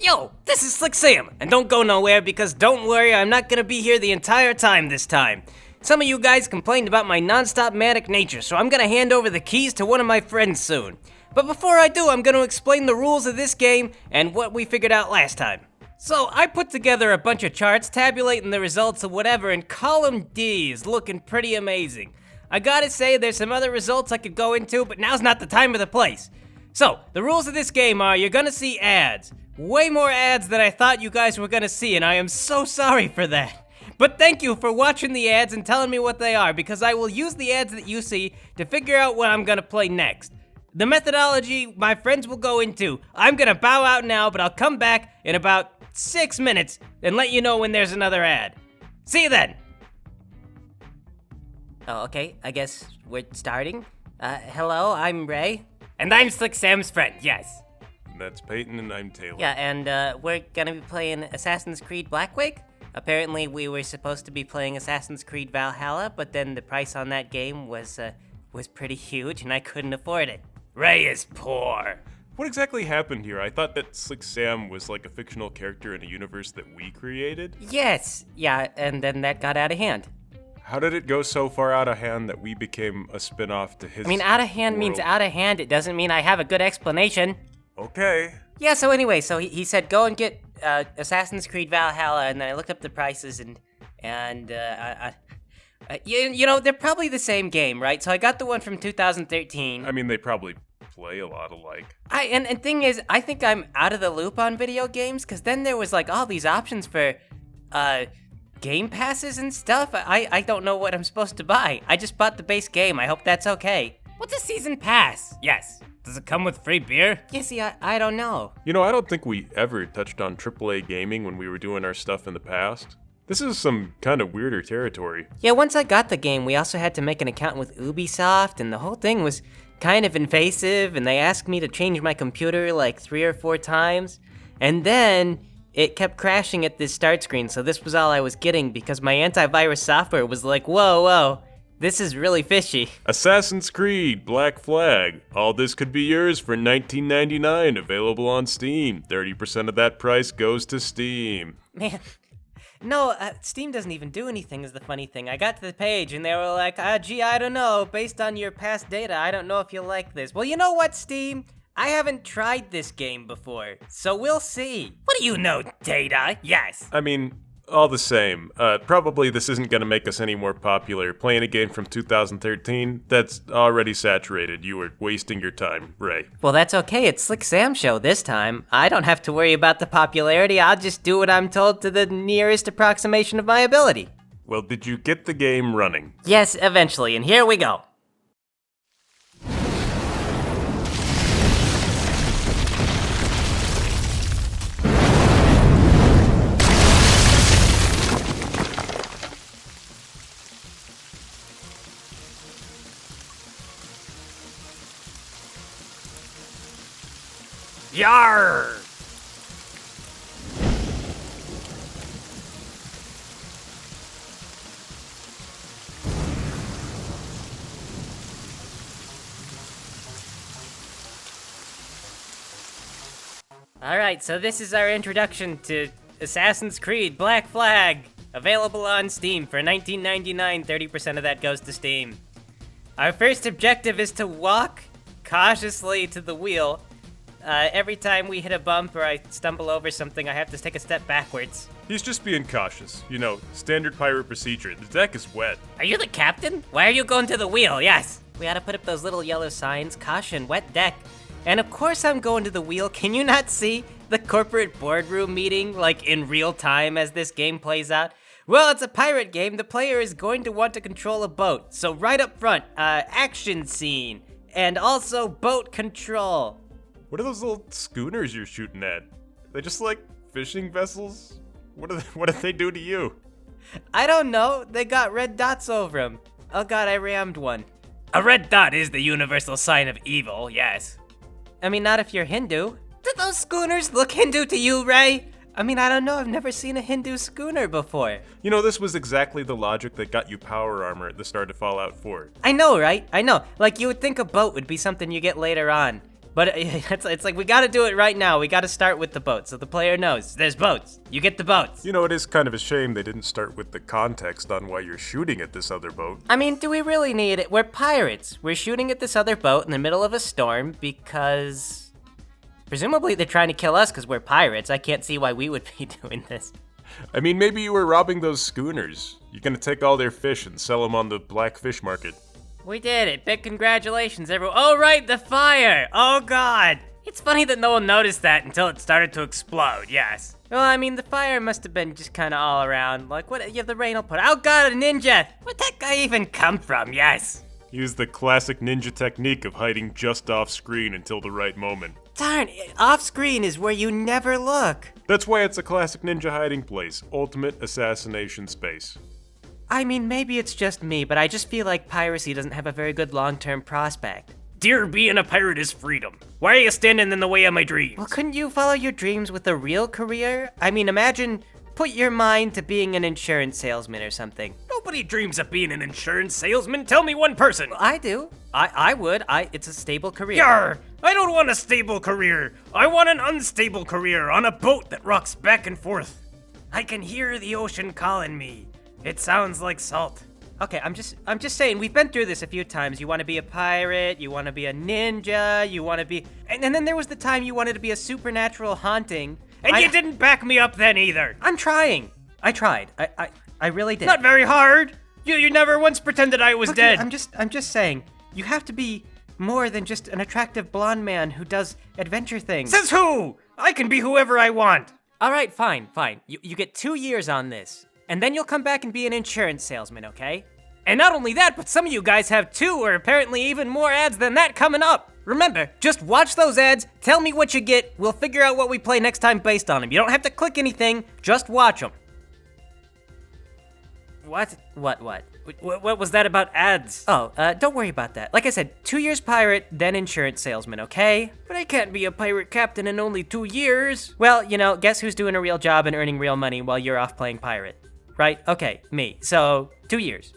Yo, this is Slick Sam, and don't go nowhere because don't worry, I'm not gonna be here the entire time this time. Some of you guys complained about my non-stop manic nature, so I'm gonna hand over the keys to one of my friends soon. But before I do, I'm gonna explain the rules of this game and what we figured out last time. So I put together a bunch of charts tabulating the results of whatever, and column D is looking pretty amazing. I gotta say, there's some other results I could go into, but now's not the time or the place. So, the rules of this game are you're gonna see ads. Way more ads than I thought you guys were gonna see, and I am so sorry for that. But thank you for watching the ads and telling me what they are, because I will use the ads that you see to figure out what I'm gonna play next. The methodology my friends will go into. I'm gonna bow out now, but I'll come back in about 6 minutes and let you know when there's another ad. See you then! Oh, okay, I guess we're starting. Hello, I'm Ray. And I'm Slick Sam's friend, yes. That's Peyton, and I'm Taylor. Yeah, and we're gonna be playing Assassin's Creed Blackwing. Apparently, we were supposed to be playing Assassin's Creed Valhalla, but then the price on that game was pretty huge, and I couldn't afford it. Ray is poor. What exactly happened here? I thought that Slick Sam was like a fictional character in a universe that we created. Yes, yeah, and then that got out of hand. How did it go so far out of hand that we became a spin-off to his I mean, out of hand world? means out of hand. It doesn't mean I have a good explanation. Okay. Yeah, so anyway, so he said go and get Assassin's Creed Valhalla, and then I looked up the prices, and you know, they're probably the same game, right? So I got the one from 2013. I mean, they probably play a lot alike. And thing is, I think I'm out of the loop on video games, because then there was like all these options for game passes and stuff. I don't know what I'm supposed to buy. I just bought the base game. I hope that's okay. What's a season pass? Yes. Does it come with free beer? Yeah, see, I don't know. You know, I don't think we ever touched on AAA gaming when we were doing our stuff in the past. This is some kind of weirder territory. Yeah, once I got the game, we also had to make an account with Ubisoft, and the whole thing was kind of invasive, and they asked me to change my computer like 3 or 4 times, and then it kept crashing at this start screen, so this was all I was getting because my antivirus software was like, whoa, this is really fishy. Assassin's Creed Black Flag. All this could be yours for $19.99, available on Steam. 30% of that price goes to Steam. Man, no, Steam doesn't even do anything is the funny thing. I got to the page and they were like, gee, I don't know, based on your past data, I don't know if you'll like this. Well, you know what, Steam? I haven't tried this game before, so we'll see. What do you know, data? Yes. I mean, all the same, probably this isn't gonna make us any more popular. Playing a game from 2013, that's already saturated. You were wasting your time, Ray. Well, that's okay. It's Slick Sam's show this time. I don't have to worry about the popularity. I'll just do what I'm told to the nearest approximation of my ability. Well, did you get the game running? Yes, eventually, and here we go. Yarr! Alright, so this is our introduction to Assassin's Creed Black Flag, available on Steam for $19.99, 30% of that goes to Steam. Our first objective is to walk cautiously to the wheel. Every time we hit a bump or I stumble over something, I have to take a step backwards. He's just being cautious. You know, standard pirate procedure. The deck is wet. Are you the captain? Why are you going to the wheel? Yes. We had to put up those little yellow signs, caution, wet deck. And of course I'm going to the wheel. Can you not see the corporate boardroom meeting, like in real time as this game plays out? Well, it's a pirate game. The player is going to want to control a boat. So right up front, action scene, and also boat control. What are those little schooners you're shooting at? Are they just like fishing vessels? What did they do to you? I don't know. They got red dots over them. Oh god, I rammed one. A red dot is the universal sign of evil, yes. I mean, not if you're Hindu. Do those schooners look Hindu to you, Ray? I mean, I don't know. I've never seen a Hindu schooner before. You know, this was exactly the logic that got you power armor at the start of Fallout 4. I know, right? I know. Like, you would think a boat would be something you get later on. But it's like we gotta do it right now. We gotta start with the boat so the player knows. There's boats. You get the boats. You know, it is kind of a shame they didn't start with the context on why you're shooting at this other boat. I mean, do we really need it? We're pirates. We're shooting at this other boat in the middle of a storm because... presumably they're trying to kill us because we're pirates. I can't see why we would be doing this. I mean, maybe you were robbing those schooners. You're gonna take all their fish and sell them on the black fish market. We did it. Big congratulations, everyone. Oh, right, the fire. Oh, God. It's funny that no one noticed that until it started to explode, yes. Well, I mean, the fire must have been just kind of all around. Like, what? Yeah, the rain will put. Oh, God, a ninja. Where'd that guy even come from? Yes. Use the classic ninja technique of hiding just off screen until the right moment. Darn, off screen is where you never look. That's why it's a classic ninja hiding place. Ultimate assassination space. I mean, maybe it's just me, but I just feel like piracy doesn't have a very good long-term prospect. Dear, being a pirate is freedom. Why are you standing in the way of my dreams? Well, couldn't you follow your dreams with a real career? I mean, imagine, put your mind to being an insurance salesman or something. Nobody dreams of being an insurance salesman. Tell me one person. Well, I do. I would. It's a stable career. Yarr! I don't want a stable career. I want an unstable career on a boat that rocks back and forth. I can hear the ocean calling me. It sounds like salt. Okay, I'm just saying, we've been through this a few times. You want to be a pirate, you want to be a ninja, you want to be... And then there was the time you wanted to be a supernatural haunting. And you didn't back me up then either. I'm trying. I tried. I really did. Not very hard. You never once pretended I was Look, dead. I'm just saying, you have to be more than just an attractive blonde man who does adventure things. Says who? I can be whoever I want. All right, fine. You get 2 years on this. And then you'll come back and be an insurance salesman, okay? And not only that, but some of you guys have 2 or apparently even more ads than that coming up. Remember, just watch those ads, tell me what you get, we'll figure out what we play next time based on them. You don't have to click anything, just watch them. What? What was that about ads? Oh, don't worry about that. Like I said, 2 years pirate, then insurance salesman, okay? But I can't be a pirate captain in only 2 years. Well, you know, guess who's doing a real job and earning real money while you're off playing pirate? Right? Okay, me. So, 2 years.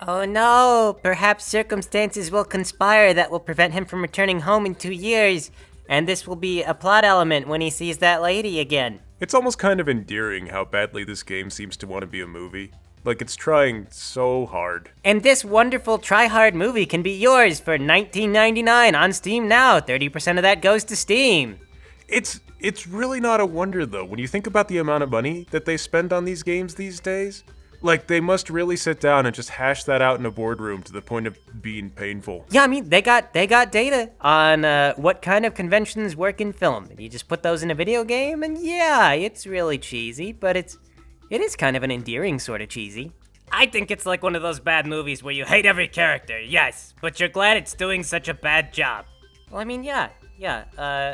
Oh no, perhaps circumstances will conspire that will prevent him from returning home in 2 years. And this will be a plot element when he sees that lady again. It's almost kind of endearing how badly this game seems to want to be a movie. Like, it's trying so hard. And this wonderful try-hard movie can be yours for $19.99 on Steam now. 30% of that goes to Steam. It's really not a wonder, though, when you think about the amount of money that they spend on these games these days. Like, they must really sit down and just hash that out in a boardroom to the point of being painful. Yeah, I mean, they got data on what kind of conventions work in film. And you just put those in a video game, and yeah, it's really cheesy, but it is kind of an endearing sort of cheesy. I think it's like one of those bad movies where you hate every character, yes, but you're glad it's doing such a bad job. Well, I mean, yeah.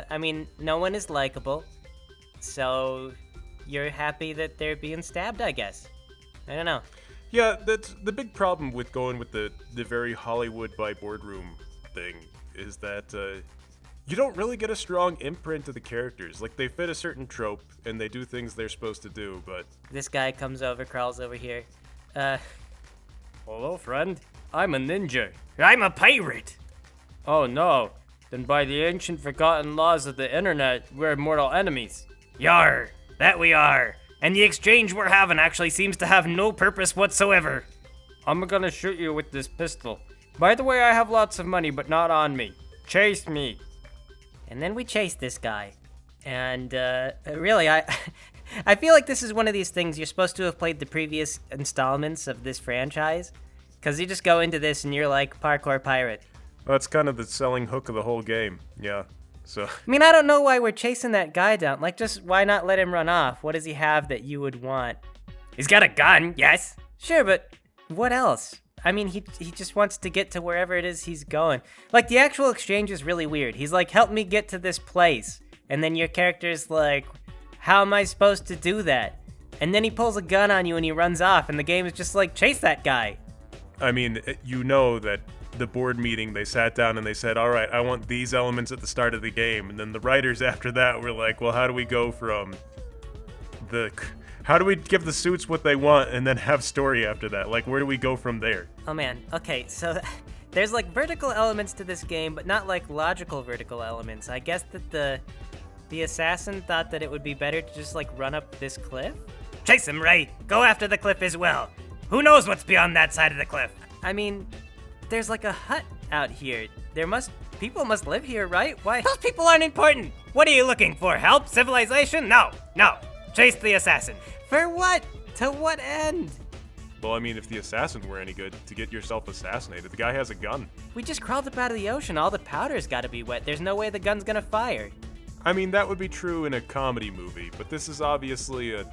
I mean, no one is likable, so you're happy that they're being stabbed, I guess. I don't know. Yeah, that's the big problem with going with the very Hollywood by boardroom thing is that you don't really get a strong imprint of the characters. Like, they fit a certain trope and they do things they're supposed to do, but... This guy comes over, crawls over here. Hello, friend. I'm a ninja. I'm a pirate. Oh no. Then by the ancient forgotten laws of the internet, we're mortal enemies. Yar, that we are. And the exchange we're having actually seems to have no purpose whatsoever. I'm gonna shoot you with this pistol. By the way, I have lots of money, but not on me. Chase me. And then we chase this guy. And, really, I feel like this is one of these things you're supposed to have played the previous installments of this franchise. Because you just go into this and you're like, parkour pirate. Well, that's kind of the selling hook of the whole game, yeah. So. I mean, I don't know why we're chasing that guy down. Like, just why not let him run off? What does he have that you would want? He's got a gun, yes. Sure, but what else? I mean, he just wants to get to wherever it is he's going. Like, the actual exchange is really weird. He's like, help me get to this place. And then your character's like, how am I supposed to do that? And then he pulls a gun on you and he runs off, and the game is just like, chase that guy. I mean, you know that the board meeting, they sat down and they said, all right, I want these elements at the start of the game. And then the writers after that were like, well, how do we go from how do we give the suits what they want and then have story after that? Like, where do we go from there? Oh man, okay, so There's like vertical elements to this game, but not like logical vertical elements. I guess that the assassin thought that it would be better to just like run up this cliff. Chase him, Ray. Go after the cliff as well. Who knows what's beyond that side of the cliff? I mean, there's like a hut out here. People must live here, right? Why? Those people aren't important. What are you looking for? Help? Civilization? No. Chase the assassin. For what? To what end? Well, I mean, if the assassin were any good, to get yourself assassinated, the guy has a gun. We just crawled up out of the ocean. All the powder's gotta be wet. There's no way the gun's gonna fire. I mean, that would be true in a comedy movie, but this is obviously a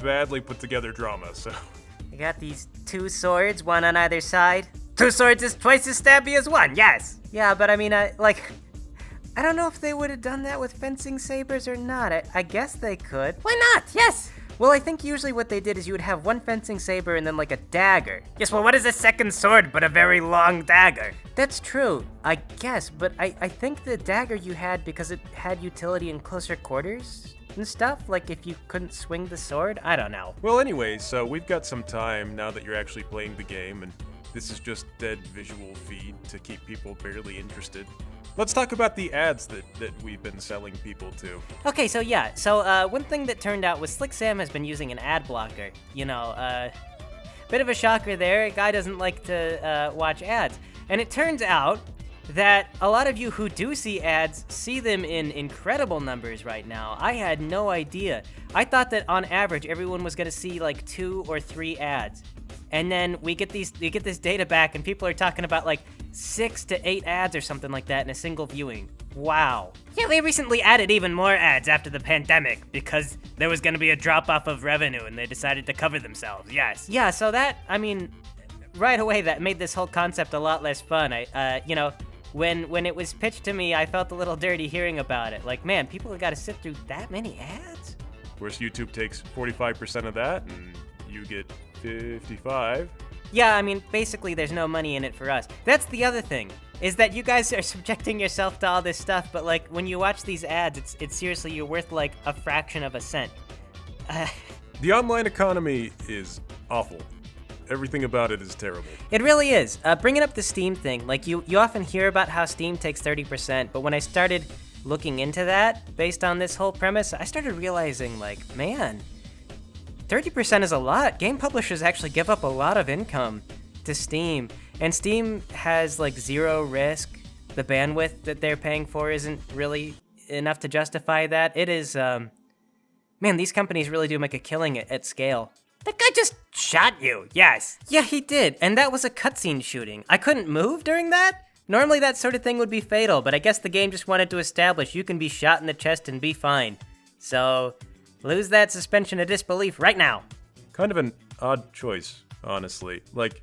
badly put together drama, so. You got these 2 swords, one on either side. 2 swords is twice as stabby as 1, yes. Yeah, but I mean, I don't know if they would have done that with fencing sabers or not. I guess they could. Why not? Yes. Well, I think usually what they did is you would have one fencing saber and then like a dagger. Yes, well, what is a second sword but a very long dagger? That's true, I guess, but I think the dagger you had because it had utility in closer quarters and stuff, like if you couldn't swing the sword, I don't know. Well, anyway, so we've got some time now that you're actually playing the game, and this is just dead visual feed to keep people barely interested. Let's talk about the ads that we've been selling people to. Okay, so yeah, one thing that turned out was Slick Sam has been using an ad blocker. You know, bit of a shocker there. A guy doesn't like to watch ads. And it turns out that a lot of you who do see ads see them in incredible numbers right now. I had no idea. I thought that on average everyone was gonna see like 2 or 3 ads. And then we get this data back and people are talking about like 6 to 8 ads or something like that in a single viewing. Wow. Yeah, they recently added even more ads after the pandemic because there was gonna be a drop-off of revenue and they decided to cover themselves, yes. Yeah, so that, I mean, right away that made this whole concept a lot less fun. When it was pitched to me, I felt a little dirty hearing about it. Like, man, people have got to sit through that many ads? Whereas YouTube takes 45% of that and you get 55. Yeah, I mean, basically there's no money in it for us. That's the other thing, is that you guys are subjecting yourself to all this stuff, but like when you watch these ads, it's seriously, you're worth like a fraction of a cent. The online economy is awful. Everything about it is terrible. It really is. Bringing up the Steam thing, like you often hear about how Steam takes 30%, but when I started looking into that, based on this whole premise, I started realizing like, man, 30% is a lot. Game publishers actually give up a lot of income to Steam, and Steam has like 0 risk. The bandwidth that they're paying for isn't really enough to justify that. It is, man, these companies really do make a killing at scale. That guy just shot you, yes. Yeah, he did, and that was a cutscene shooting. I couldn't move during that? Normally that sort of thing would be fatal, but I guess the game just wanted to establish you can be shot in the chest and be fine. So, lose that suspension of disbelief right now. Kind of an odd choice, honestly. Like,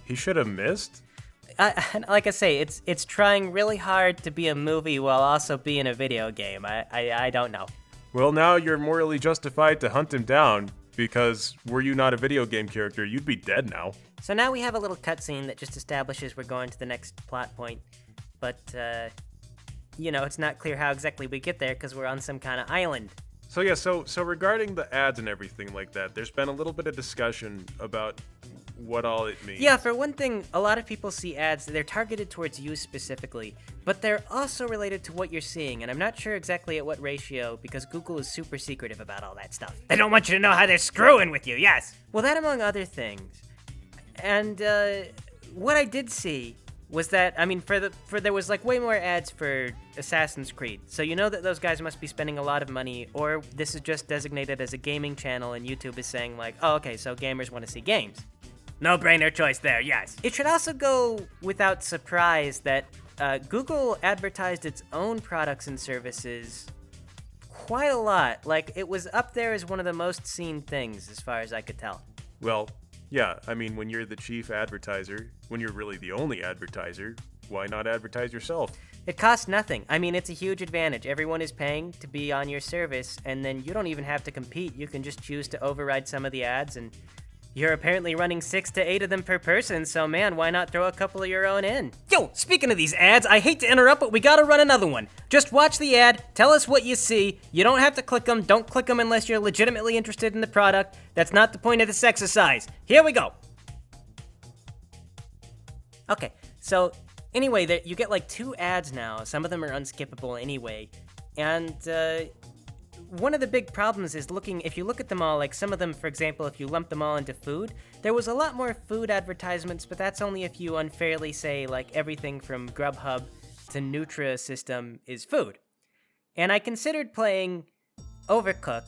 he should have missed? Like I say, it's trying really hard to be a movie while also being a video game. I don't know. Well, now you're morally justified to hunt him down, because were you not a video game character, you'd be dead now. So now we have a little cutscene that just establishes we're going to the next plot point. But, it's not clear how exactly we get there because we're on some kind of island. So yeah, so regarding the ads and everything like that, there's been a little bit of discussion about what all it means. Yeah, for one thing, a lot of people see ads, they're targeted towards you specifically, but they're also related to what you're seeing, and I'm not sure exactly at what ratio, because Google is super secretive about all that stuff. They don't want you to know how they're screwing with you, yes. Well, that among other things. And, what I did see was that, I mean, there was like way more ads for Assassin's Creed, so you know that those guys must be spending a lot of money, or this is just designated as a gaming channel, and YouTube is saying like, oh, okay, so gamers want to see games. No-brainer choice there, yes. It should also go without surprise that Google advertised its own products and services quite a lot. Like, it was up there as one of the most seen things, as far as I could tell. Well, yeah, I mean, when you're the chief advertiser, when you're really the only advertiser, why not advertise yourself? It costs nothing. I mean, it's a huge advantage. Everyone is paying to be on your service, and then you don't even have to compete. You can just choose to override some of the ads, and you're apparently running 6 to 8 of them per person, so man, why not throw a couple of your own in? Yo, speaking of these ads, I hate to interrupt, but we gotta run another one. Just watch the ad, tell us what you see. You don't have to click them. Don't click them unless you're legitimately interested in the product. That's not the point of this exercise. Here we go. Okay, so anyway, you get like 2 ads now. Some of them are unskippable anyway. And one of the big problems is if you look at them all, like some of them, for example, if you lump them all into food, there was a lot more food advertisements, but that's only if you unfairly say like everything from Grubhub to Nutrisystem is food. And I considered playing Overcooked.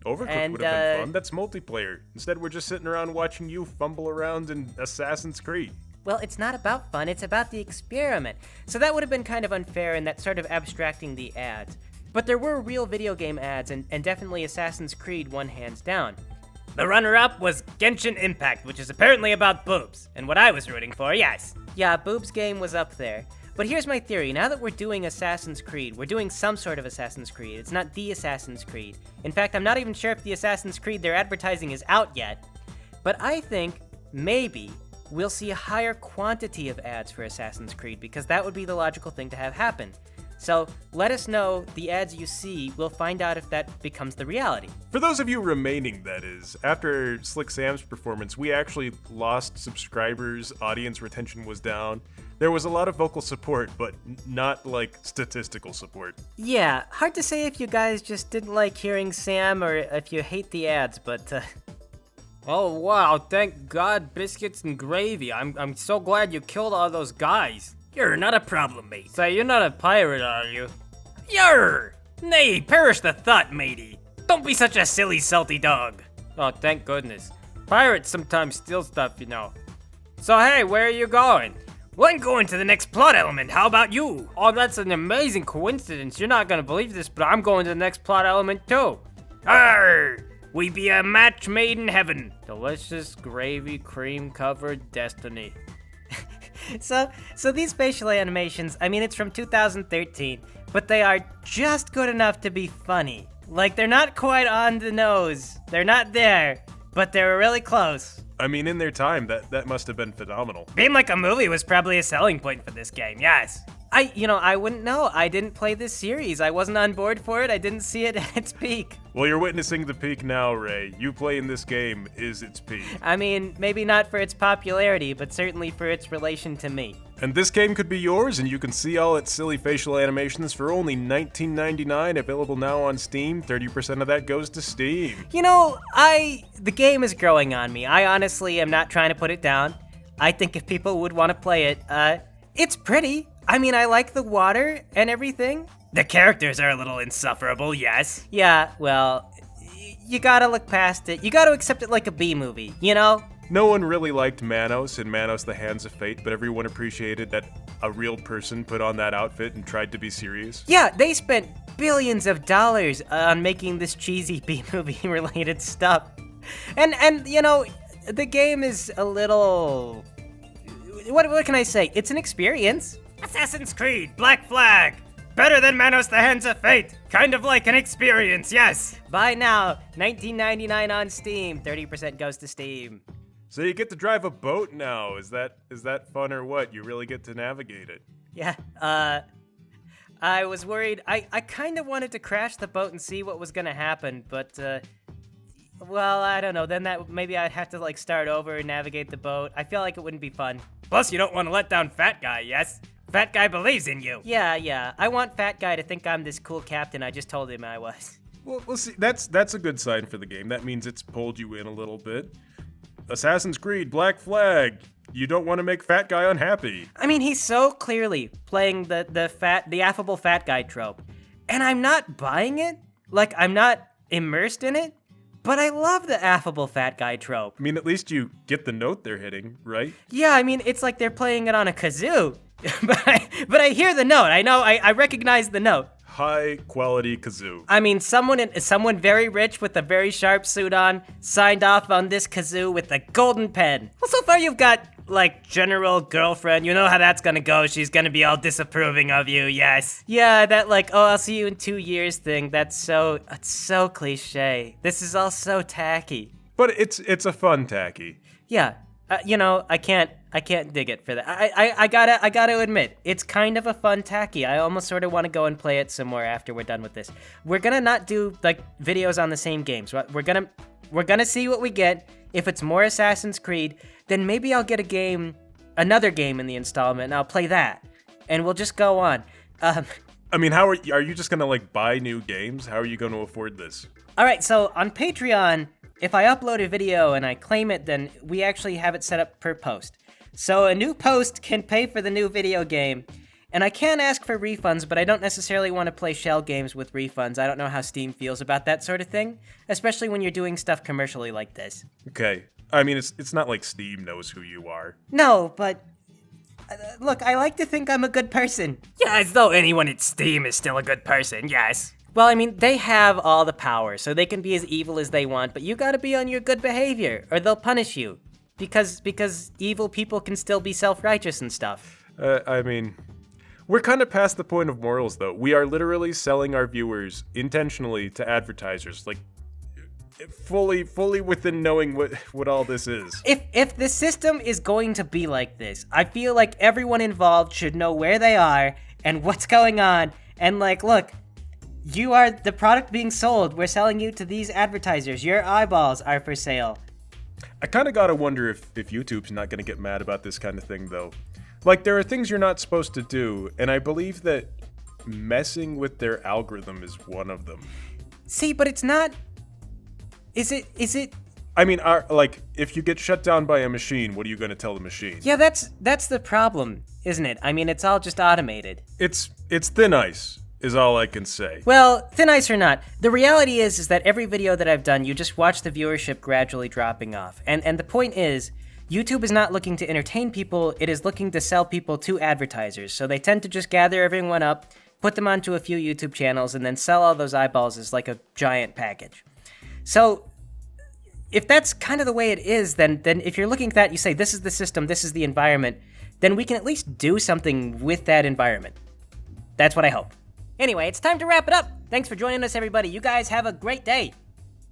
Overcooked would have been fun. That's multiplayer. Instead, we're just sitting around watching you fumble around in Assassin's Creed. Well, it's not about fun, it's about the experiment. So that would have been kind of unfair, and that's sort of abstracting the ads. But there were real video game ads, and definitely Assassin's Creed won hands down. The runner-up was Genshin Impact, which is apparently about boobs, and what I was rooting for, yes. Yeah, Boobs Game was up there. But here's my theory. Now that we're doing Assassin's Creed, we're doing some sort of Assassin's Creed. It's not the Assassin's Creed. In fact, I'm not even sure if the Assassin's Creed they're advertising is out yet. But I think maybe we'll see a higher quantity of ads for Assassin's Creed, because that would be the logical thing to have happen. So let us know the ads you see. We'll find out if that becomes the reality. For those of you remaining, that is, after Slick Sam's performance, we actually lost subscribers, audience retention was down. There was a lot of vocal support, but not like statistical support. Yeah, hard to say if you guys just didn't like hearing Sam or if you hate the ads, but Oh wow, thank God, biscuits and gravy. I'm so glad you killed all those guys. You're not a problem, mate. Say, you're not a pirate, are you? Yer! Nay, perish the thought, matey. Don't be such a silly, salty dog. Oh, thank goodness. Pirates sometimes steal stuff, you know. So hey, where are you going? Well, I'm going to the next plot element. How about you? Oh, that's an amazing coincidence. You're not gonna believe this, but I'm going to the next plot element too. Arr! We be a match made in heaven. Delicious gravy cream covered destiny. So these facial animations, I mean, it's from 2013, but they are just good enough to be funny. Like, they're not quite on the nose. They're not there, but they're really close. I mean, in their time, that must have been phenomenal. Being like a movie was probably a selling point for this game, yes. I wouldn't know. I didn't play this series. I wasn't on board for it. I didn't see it at its peak. Well, you're witnessing the peak now, Ray. You playing this game is its peak. I mean, maybe not for its popularity, but certainly for its relation to me. And this game could be yours, and you can see all its silly facial animations for only $19.99, available now on Steam. 30% of that goes to Steam. You know, the game is growing on me. I honestly am not trying to put it down. I think if people would want to play it, it's pretty. I mean, I like the water and everything. The characters are a little insufferable, yes. Yeah, well, you gotta look past it. You gotta accept it like a B-movie, you know? No one really liked Manos in Manos the Hands of Fate, but everyone appreciated that a real person put on that outfit and tried to be serious. Yeah, they spent billions of dollars on making this cheesy B-movie related stuff. And you know, the game is a little... What can I say? It's an experience. Assassin's Creed, Black Flag. Better than Manos the Hands of Fate. Kind of like an experience, yes. Buy now, $19.99 on Steam. 30% goes to Steam. So you get to drive a boat now. Is that fun or what? You really get to navigate it. Yeah, I was worried. I kind of wanted to crash the boat and see what was gonna happen, but, well, I don't know. Then maybe I'd have to, like, start over and navigate the boat. I feel like it wouldn't be fun. Plus, you don't want to let down Fat Guy, yes? Fat Guy believes in you. Yeah. I want Fat Guy to think I'm this cool captain I just told him I was. Well, we'll see. That's a good sign for the game. That means it's pulled you in a little bit. Assassin's Creed, Black Flag. You don't want to make Fat Guy unhappy. I mean, he's so clearly playing the affable fat guy trope. And I'm not buying it. Like, I'm not immersed in it. But I love the affable fat guy trope. I mean, at least you get the note they're hitting, right? Yeah, I mean, it's like they're playing it on a kazoo. but I hear the note. I recognize the note. High quality kazoo. I mean, someone very rich with a very sharp suit on signed off on this kazoo with a golden pen. Well, so far you've got, like, general girlfriend. You know how that's gonna go. She's gonna be all disapproving of you, yes. Yeah, that, like, oh, I'll see you in 2 years thing. It's so cliche. This is all so tacky. But it's a fun tacky. Yeah. You know, I can't dig it for that. I gotta admit, it's kind of a fun tacky. I almost sort of want to go and play it some more after we're done with this. We're gonna not do, like, videos on the same games. We're gonna see what we get. If it's more Assassin's Creed, then maybe I'll get a game another game in the installment, and I'll play that. And we'll just go on. I mean, how are you just gonna like buy new games? How are you gonna afford this? Alright, so on Patreon, if I upload a video and I claim it, then we actually have it set up per post. So a new post can pay for the new video game, and I can ask for refunds, but I don't necessarily want to play shell games with refunds. I don't know how Steam feels about that sort of thing, especially when you're doing stuff commercially like this. Okay. I mean, it's not like Steam knows who you are. No, but look, I like to think I'm a good person. Yeah, as though anyone at Steam is still a good person, yes. Well, I mean, they have all the power, so they can be as evil as they want, but you gotta be on your good behavior, or they'll punish you. Because evil people can still be self-righteous and stuff. I mean, we're kind of past the point of morals, though. We are literally selling our viewers intentionally to advertisers, like, fully within knowing what all this is. If the system is going to be like this, I feel like everyone involved should know where they are and what's going on, and like, look, you are the product being sold. We're selling you to these advertisers. Your eyeballs are for sale. I kind of gotta wonder if YouTube's not gonna get mad about this kind of thing, though. Like, there are things you're not supposed to do, and I believe that messing with their algorithm is one of them. See, but it's not... Is it... I mean, like, if you get shut down by a machine, what are you gonna tell the machine? Yeah, that's the problem, isn't it? I mean, it's all just automated. It's thin ice, is all I can say. Well, thin ice or not, the reality is that every video that I've done, you just watch the viewership gradually dropping off. And the point is, YouTube is not looking to entertain people, it is looking to sell people to advertisers. So they tend to just gather everyone up, put them onto a few YouTube channels, and then sell all those eyeballs as like a giant package. So, if that's kind of the way it is, then if you're looking at that, you say, this is the system, this is the environment, then we can at least do something with that environment. That's what I hope. Anyway, it's time to wrap it up. Thanks for joining us, everybody. You guys have a great day.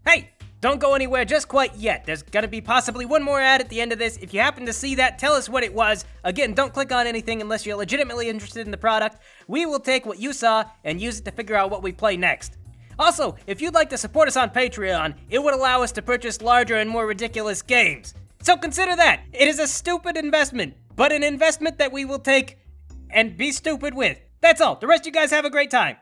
Hey, don't go anywhere just quite yet. There's gonna be possibly one more ad at the end of this. If you happen to see that, tell us what it was. Again, don't click on anything unless you're legitimately interested in the product. We will take what you saw and use it to figure out what we play next. Also, if you'd like to support us on Patreon, it would allow us to purchase larger and more ridiculous games. So consider that. It is a stupid investment, but an investment that we will take and be stupid with. That's all. The rest of you guys have a great time.